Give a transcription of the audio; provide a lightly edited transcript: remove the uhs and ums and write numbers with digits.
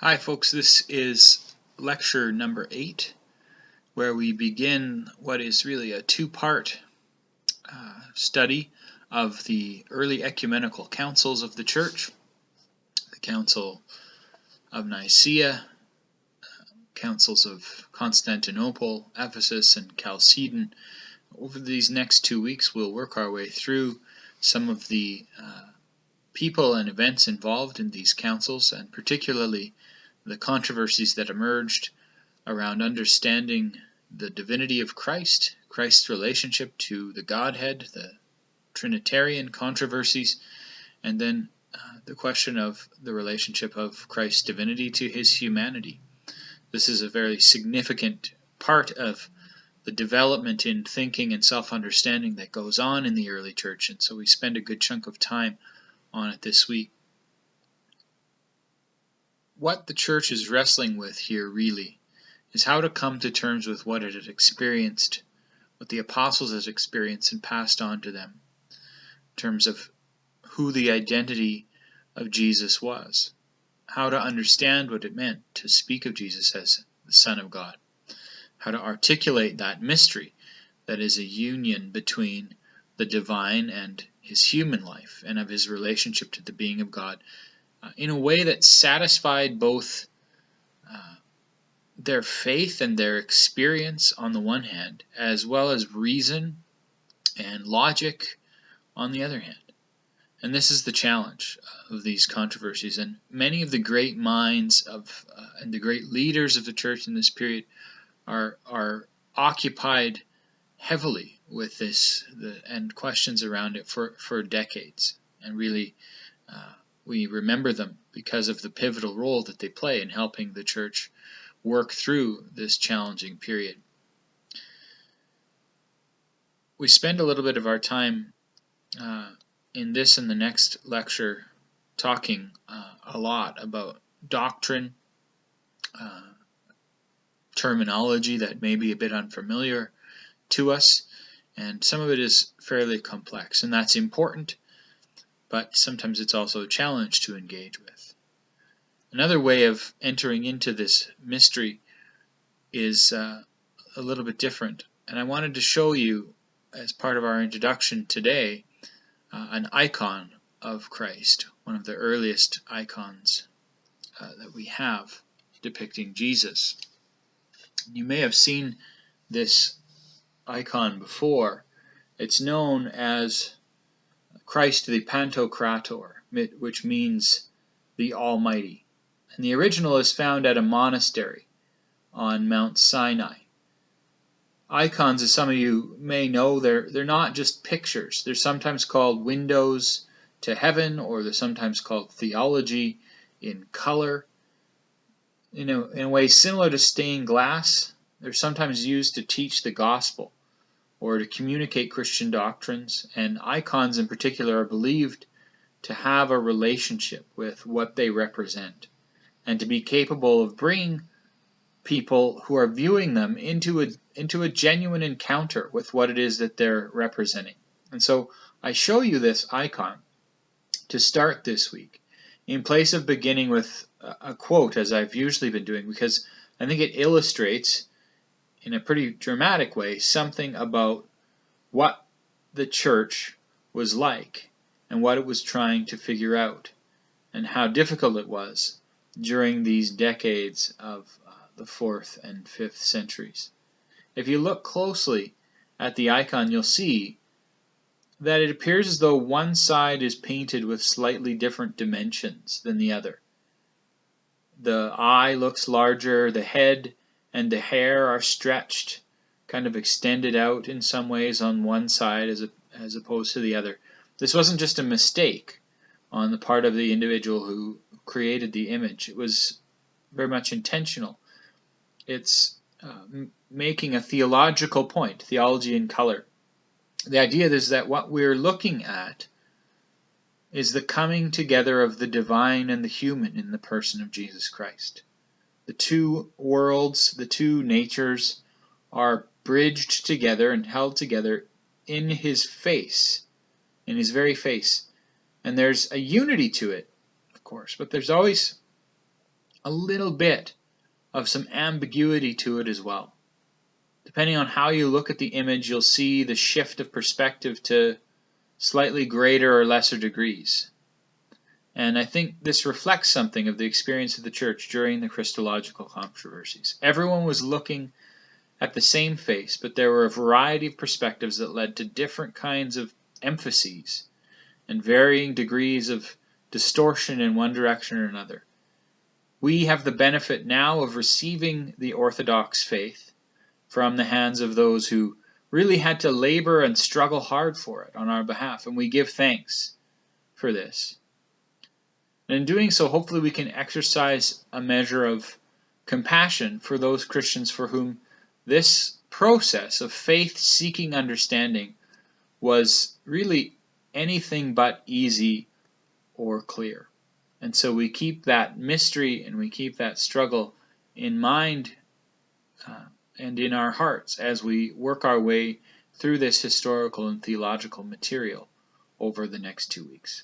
Hi folks, this is lecture number 8, where we begin what is really a two-part study of the early ecumenical councils of the Church, the Council of Nicaea, councils of Constantinople, Ephesus, and Chalcedon. Over these next 2 weeks we'll work our way through some of the people and events involved in these councils, and particularly the controversies that emerged around understanding the divinity of Christ, Christ's relationship to the Godhead, the Trinitarian controversies, and then the question of the relationship of Christ's divinity to his humanity. This is a very significant part of the development in thinking and self-understanding that goes on in the early church, and so we spend a good chunk of time on it this week. What the church is wrestling with here really is how to come to terms with what it had experienced, what the apostles had experienced and passed on to them, in terms of who the identity of Jesus was, how to understand what it meant to speak of Jesus as the Son of God, how to articulate that mystery that is a union between the divine and his human life, and of his relationship to the being of God, in a way that satisfied both their faith and their experience on the one hand, as well as reason and logic on the other hand. And this is the challenge of these controversies. And many of the great minds of and the great leaders of the church in this period are occupied heavily with this and questions around it for decades. And really, we remember them because of the pivotal role that they play in helping the church work through this challenging period. We spend a little bit of our time in this and the next lecture talking a lot about doctrine, terminology that may be a bit unfamiliar to us, and some of it is fairly complex, and that's important, but sometimes it's also a challenge to engage with. Another way of entering into this mystery is a little bit different, and I wanted to show you, as part of our introduction today, an icon of Christ, one of the earliest icons that we have depicting Jesus. You may have seen this icon before. It's known as Christ the Pantocrator, which means the Almighty. And the original is found at a monastery on Mount Sinai. Icons, as some of you may know, they're not just pictures. They're sometimes called windows to heaven, or they're sometimes called theology in color. In a way similar to stained glass, they're sometimes used to teach the gospel or to communicate Christian doctrines, and icons in particular are believed to have a relationship with what they represent, and to be capable of bringing people who are viewing them into a genuine encounter with what it is that they're representing. And so I show you this icon to start this week, in place of beginning with a quote, as I've usually been doing, because I think it illustrates in a pretty dramatic way something about what the church was like and what it was trying to figure out, and how difficult it was during these decades of the 4th and 5th centuries. If you look closely at the icon, you'll see that it appears as though one side is painted with slightly different dimensions than the other. The eye looks larger, the head and the hair are stretched, kind of extended out in some ways on one side as opposed to the other. This wasn't just a mistake on the part of the individual who created the image. It was very much intentional. It's making a theological point, theology in color. The idea is that what we're looking at is the coming together of the divine and the human in the person of Jesus Christ. The two worlds, the two natures, are bridged together and held together in his face, in his very face. And there's a unity to it, of course, but there's always a little bit of some ambiguity to it as well. Depending on how you look at the image, you'll see the shift of perspective to slightly greater or lesser degrees. And I think this reflects something of the experience of the church during the Christological controversies. Everyone was looking at the same face, but there were a variety of perspectives that led to different kinds of emphases and varying degrees of distortion in one direction or another. We have the benefit now of receiving the Orthodox faith from the hands of those who really had to labor and struggle hard for it on our behalf, and we give thanks for this. And in doing so, hopefully we can exercise a measure of compassion for those Christians for whom this process of faith-seeking understanding was really anything but easy or clear. And so we keep that mystery and we keep that struggle in mind and in our hearts as we work our way through this historical and theological material over the next 2 weeks.